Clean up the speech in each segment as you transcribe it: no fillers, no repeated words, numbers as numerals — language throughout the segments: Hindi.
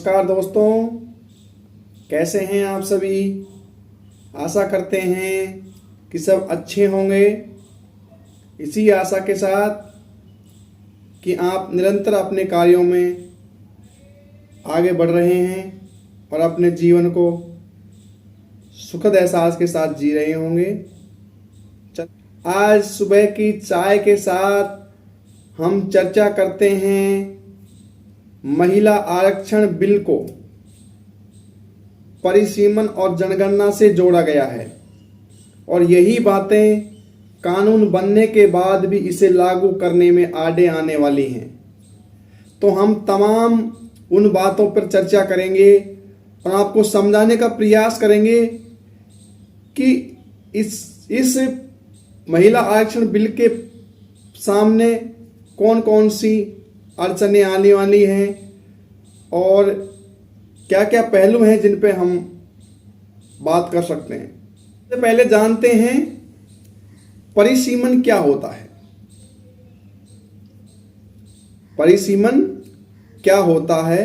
नमस्कार दोस्तों, कैसे हैं आप सभी। आशा करते हैं कि सब अच्छे होंगे। इसी आशा के साथ कि आप निरंतर अपने कार्यों में आगे बढ़ रहे हैं और अपने जीवन को सुखद एहसास के साथ जी रहे होंगे। आज सुबह की चाय के साथ हम चर्चा करते हैं महिला आरक्षण बिल को परिसीमन और जनगणना से जोड़ा गया है और यही बातें कानून बनने के बाद भी इसे लागू करने में आड़े आने वाली हैं। तो हम तमाम उन बातों पर चर्चा करेंगे और आपको समझाने का प्रयास करेंगे कि इस महिला आरक्षण बिल के सामने कौन कौन सी अड़चनें आने वाली हैं और क्या क्या पहलू हैं जिन पे हम बात कर सकते हैं। सबसे पहले जानते हैं परिसीमन क्या होता है। परिसीमन क्या होता है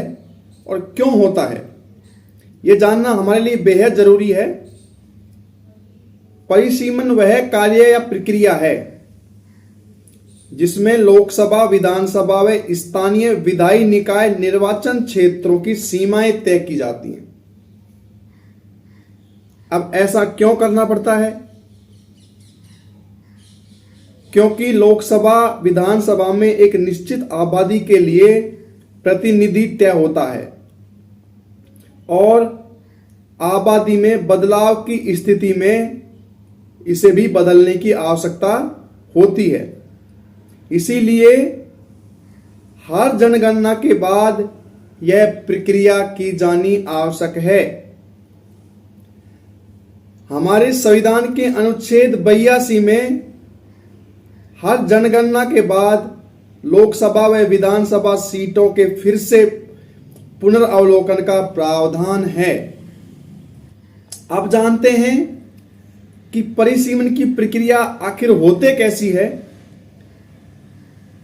और क्यों होता है, यह जानना हमारे लिए बेहद जरूरी है। परिसीमन वह कार्य या प्रक्रिया है जिसमें लोकसभा, विधानसभा व स्थानीय विधायी निकाय निर्वाचन क्षेत्रों की सीमाएं तय की जाती हैं। अब ऐसा क्यों करना पड़ता है? क्योंकि लोकसभा, विधानसभा में एक निश्चित आबादी के लिए प्रतिनिधि तय होता है और आबादी में बदलाव की स्थिति में इसे भी बदलने की आवश्यकता होती है। इसीलिए हर जनगणना के बाद यह प्रक्रिया की जानी आवश्यक है। हमारे संविधान के अनुच्छेद 82 में हर जनगणना के बाद लोकसभा व विधानसभा सीटों के फिर से पुनर्अवलोकन का प्रावधान है। अब जानते हैं कि परिसीमन की प्रक्रिया आखिर होते कैसी है,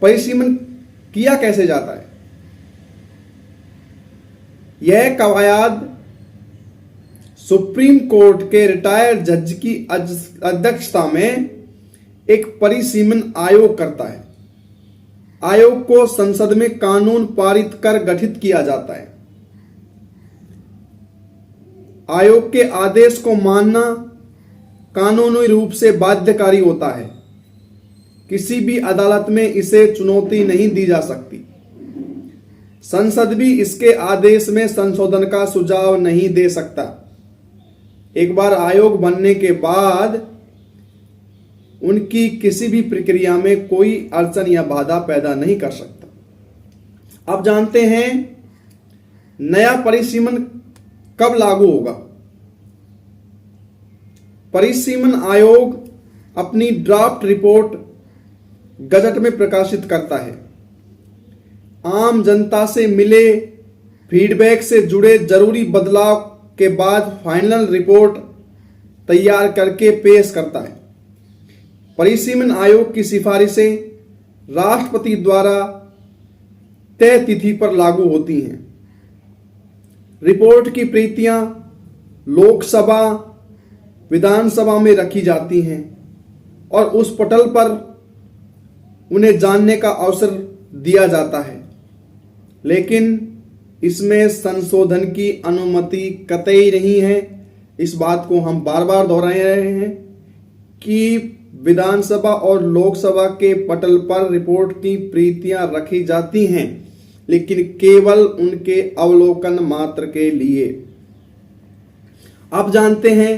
परिसीमन किया कैसे जाता है। यह कवायद सुप्रीम कोर्ट के रिटायर्ड जज की अध्यक्षता में एक परिसीमन आयोग करता है। आयोग को संसद में कानून पारित कर गठित किया जाता है। आयोग के आदेश को मानना कानूनी रूप से बाध्यकारी होता है। किसी भी अदालत में इसे चुनौती नहीं दी जा सकती। संसद भी इसके आदेश में संशोधन का सुझाव नहीं दे सकता। एक बार आयोग बनने के बाद उनकी किसी भी प्रक्रिया में कोई अड़चन या बाधा पैदा नहीं कर सकता। अब जानते हैं नया परिसीमन कब लागू होगा। परिसीमन आयोग अपनी ड्राफ्ट रिपोर्ट गजट में प्रकाशित करता है। आम जनता से मिले फीडबैक से जुड़े जरूरी बदलाव के बाद फाइनल रिपोर्ट तैयार करके पेश करता है। परिसीमन आयोग की सिफारिशें राष्ट्रपति द्वारा तय तिथि पर लागू होती हैं। रिपोर्ट की प्रतियां लोकसभा, विधानसभा में रखी जाती हैं और उस पटल पर उन्हें जानने का अवसर दिया जाता है, लेकिन इसमें संशोधन की अनुमति कतई नहीं है। इस बात को हम बार बार दोहरा रहे हैं कि विधानसभा और लोकसभा के पटल पर रिपोर्ट की प्रतियां रखी जाती हैं, लेकिन केवल उनके अवलोकन मात्र के लिए। अब जानते हैं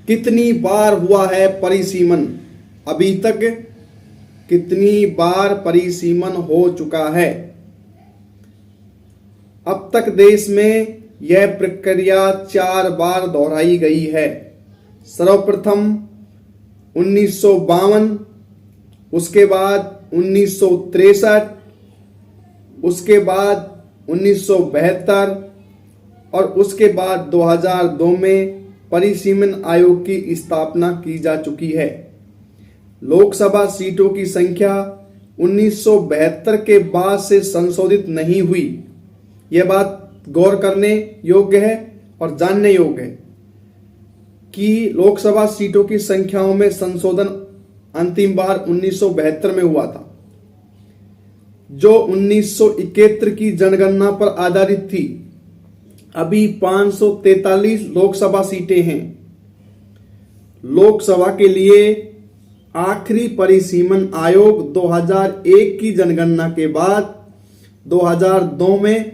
कितनी बार हुआ है परिसीमन। अभी तक कितनी बार परिसीमन हो चुका है। अब तक देश में यह प्रक्रिया 4 बार दोहराई गई है। सर्वप्रथम 1952, उसके बाद 1963, उसके बाद 1972 और उसके बाद 2002 में परिसीमन आयोग की स्थापना की जा चुकी है। लोकसभा सीटों की संख्या 1972 के बाद से संशोधित नहीं हुई। यह बात गौर करने योग्य है और जानने योग्य है कि लोकसभा सीटों की संख्याओं में संशोधन अंतिम बार 1972 में हुआ था, जो 1971 की जनगणना पर आधारित थी। अभी 543 लोकसभा सीटें हैं। लोकसभा के लिए आखिरी परिसीमन आयोग 2001 की जनगणना के बाद 2002 में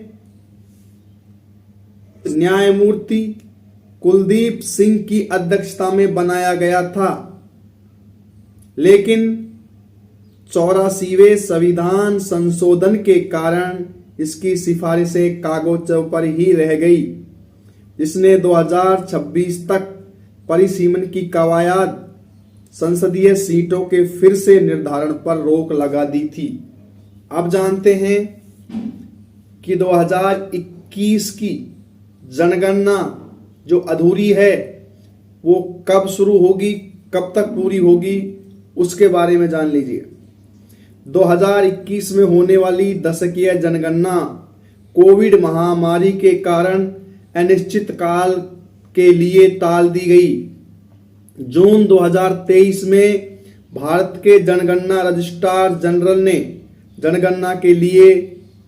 न्यायमूर्ति कुलदीप सिंह की अध्यक्षता में बनाया गया था, लेकिन 84वें संविधान संशोधन के कारण इसकी सिफारिशें कागजों पर ही रह गई, जिसने 2026 तक परिसीमन की कवायद संसदीय सीटों के फिर से निर्धारण पर रोक लगा दी थी। अब जानते हैं कि 2021 की जनगणना जो अधूरी है वो कब शुरू होगी, कब तक पूरी होगी, उसके बारे में जान लीजिए। 2021 में होने वाली दशकीय जनगणना कोविड महामारी के कारण अनिश्चित काल के लिए टाल दी गई। जून 2023 में भारत के जनगणना रजिस्ट्रार जनरल ने जनगणना के लिए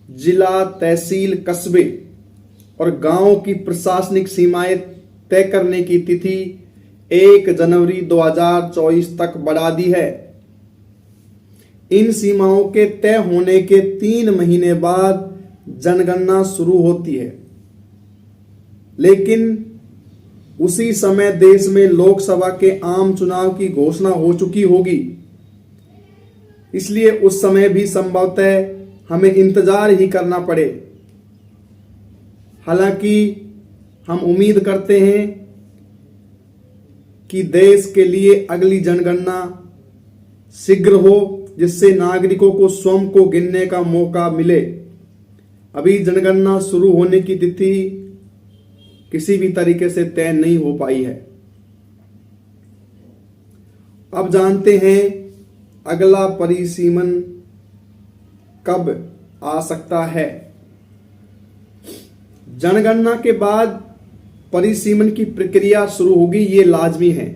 जिला, तहसील, कस्बे और गांवों की प्रशासनिक सीमाएं तय करने की तिथि 1 जनवरी 2024 तक बढ़ा दी है। इन सीमाओं के तय होने के 3 महीने बाद जनगणना शुरू होती है, लेकिन उसी समय देश में लोकसभा के आम चुनाव की घोषणा हो चुकी होगी, इसलिए उस समय भी संभवतः हमें इंतजार ही करना पड़े। हालांकि हम उम्मीद करते हैं कि देश के लिए अगली जनगणना शीघ्र हो, जिससे नागरिकों को स्वयं को गिनने का मौका मिले। अभी जनगणना शुरू होने की तिथि किसी भी तरीके से तय नहीं हो पाई है। अब जानते हैं अगला परिसीमन कब आ सकता है। जनगणना के बाद परिसीमन की प्रक्रिया शुरू होगी, ये लाजमी है।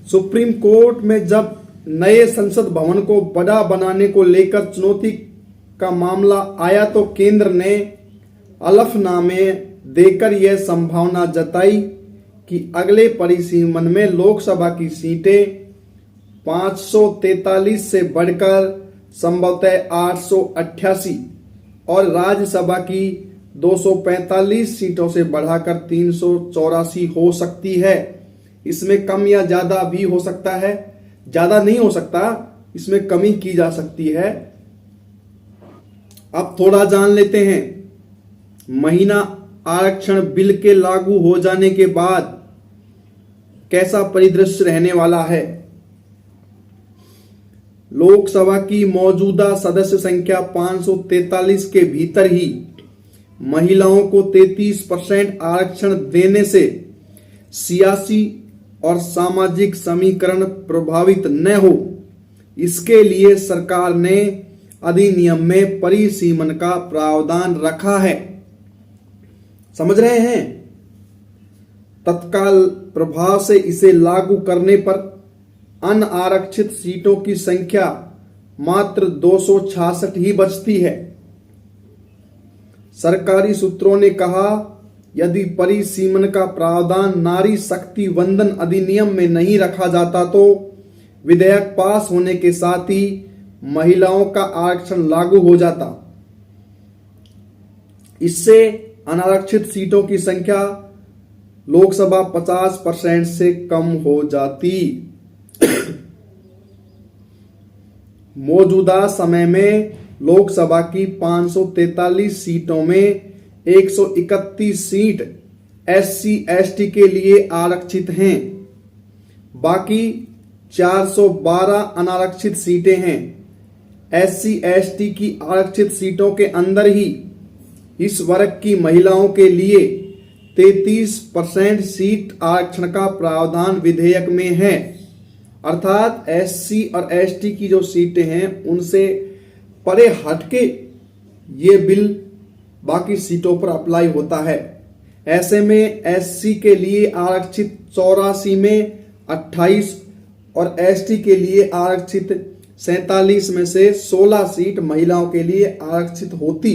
सुप्रीम कोर्ट में जब नए संसद भवन को बड़ा बनाने को लेकर चुनौती का मामला आया तो केंद्र ने हलफनामे देकर यह संभावना जताई कि अगले परिसीमन में लोकसभा की सीटें 543 से बढ़कर संभवतः 888 और राज्यसभा की 245 सीटों से बढ़ाकर 384 हो सकती है। इसमें कम या ज्यादा भी हो सकता है, ज्यादा नहीं हो सकता, इसमें कमी की जा सकती है। अब थोड़ा जान लेते हैं महीना आरक्षण बिल के लागू हो जाने के बाद कैसा परिदृश्य रहने वाला है। लोकसभा की मौजूदा सदस्य संख्या 543 के भीतर ही महिलाओं को 33% आरक्षण देने से सियासी और सामाजिक समीकरण प्रभावित न हो, इसके लिए सरकार ने अधिनियम में परिसीमन का प्रावधान रखा है। समझ रहे हैं? तत्काल प्रभाव से इसे लागू करने पर अनारक्षित सीटों की संख्या मात्र 266 ही बचती है। सरकारी सूत्रों ने कहा, यदि परिसीमन का प्रावधान नारी शक्ति वंदन अधिनियम में नहीं रखा जाता तो विधेयक पास होने के साथ ही महिलाओं का आरक्षण लागू हो जाता। इससे अनारक्षित सीटों की संख्या लोकसभा 50% से कम हो जाती। मौजूदा समय में लोकसभा की 543 सीटों में 131 सीट SC/ST के लिए आरक्षित हैं। बाकी 412 अनारक्षित सीटें हैं। SC/ST की आरक्षित सीटों के अंदर ही इस वर्ग की महिलाओं के लिए 33% सीट आरक्षण का प्रावधान विधेयक में है। अर्थात SC और ST की जो सीटें हैं उनसे परे हटके ये बिल बाकी सीटों पर अप्लाई होता है। ऐसे में एससी के लिए आरक्षित 84 में 28 और एसटी के लिए आरक्षित 47 में से 16 सीट महिलाओं के लिए आरक्षित होती।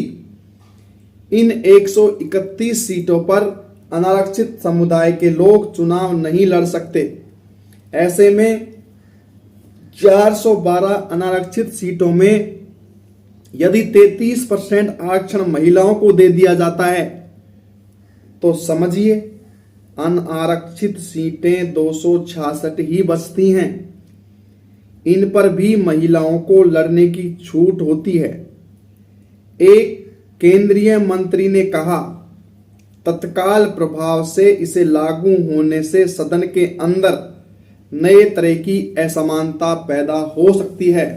इन 131 सीटों पर अनारक्षित समुदाय के लोग चुनाव नहीं लड़ सकते। ऐसे में 412 अनारक्षित सीटों में यदि 33% आरक्षण महिलाओं को दे दिया जाता है तो समझिए अनारक्षित सीटें 266 ही बचती हैं। इन पर भी महिलाओं को लड़ने की छूट होती है। एक केंद्रीय मंत्री ने कहा, तत्काल प्रभाव से इसे लागू होने से सदन के अंदर नए तरह की असमानता पैदा हो सकती है।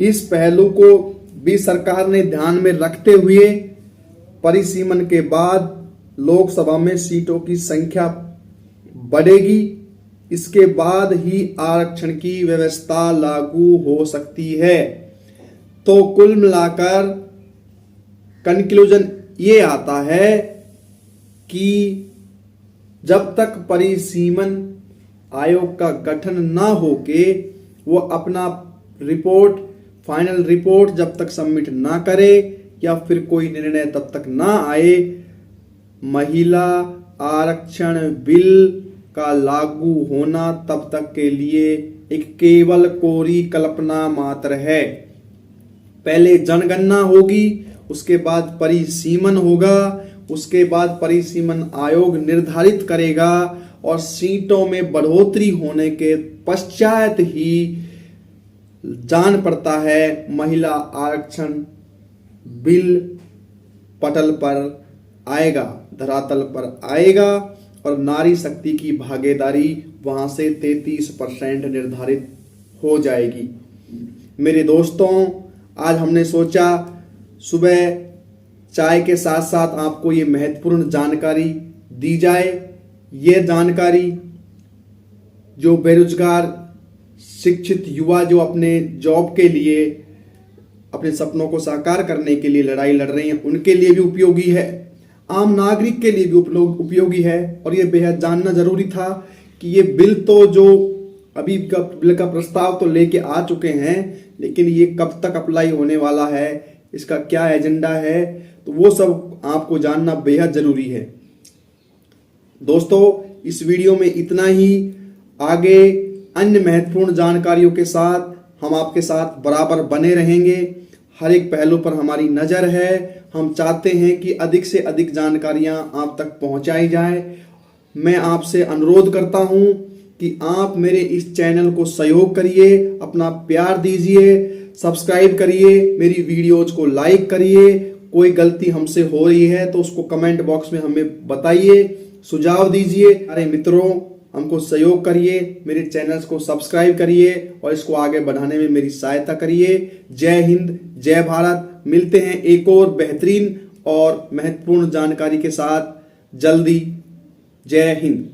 इस पहलू को भी सरकार ने ध्यान में रखते हुए परिसीमन के बाद लोकसभा में सीटों की संख्या बढ़ेगी, इसके बाद ही आरक्षण की व्यवस्था लागू हो सकती है। तो कुल मिलाकर कंक्लूजन ये आता है कि जब तक परिसीमन आयोग का गठन ना होके वो अपना रिपोर्ट, फाइनल रिपोर्ट जब तक सबमिट ना करे या फिर कोई निर्णय तब तक ना आए, महिला आरक्षण बिल का लागू होना तब तक के लिए एक केवल कोरी कल्पना मात्र है। पहले जनगणना होगी, उसके बाद परिसीमन होगा, उसके बाद परिसीमन आयोग निर्धारित करेगा और सीटों में बढ़ोतरी होने के पश्चात ही जान पड़ता है महिला आरक्षण बिल पटल पर आएगा, धरातल पर आएगा और नारी शक्ति की भागीदारी वहां से 33% निर्धारित हो जाएगी। मेरे दोस्तों, आज हमने सोचा सुबह चाय के साथ साथ आपको ये महत्वपूर्ण जानकारी दी जाए। ये जानकारी जो बेरोजगार शिक्षित युवा जो अपने जॉब के लिए, अपने सपनों को साकार करने के लिए लड़ाई लड़ रहे हैं, उनके लिए भी उपयोगी है, आम नागरिक के लिए भी उपयोगी है। और ये बेहद जानना जरूरी था कि ये बिल तो जो अभी बिल का प्रस्ताव तो लेके आ चुके हैं, लेकिन ये कब तक अप्लाई होने वाला है, इसका क्या एजेंडा है, तो वो सब आपको जानना बेहद जरूरी है। दोस्तों, इस वीडियो में इतना ही। आगे अन्य महत्वपूर्ण जानकारियों के साथ हम आपके साथ बराबर बने रहेंगे। हर एक पहलू पर हमारी नजर है। हम चाहते हैं कि अधिक से अधिक जानकारियां आप तक पहुंचाई जाए। मैं आपसे अनुरोध करता हूं कि आप मेरे इस चैनल को सहयोग करिए, अपना प्यार दीजिए, सब्सक्राइब करिए, मेरी वीडियोज को लाइक करिए। कोई गलती हमसे हो रही है तो उसको कमेंट बॉक्स में हमें बताइए, सुझाव दीजिए। अरे मित्रों, हमको सहयोग करिए, मेरे चैनल्स को सब्सक्राइब करिए और इसको आगे बढ़ाने में मेरी सहायता करिए। जय हिंद, जय भारत। मिलते हैं एक और बेहतरीन और महत्वपूर्ण जानकारी के साथ जल्दी। जय हिंद।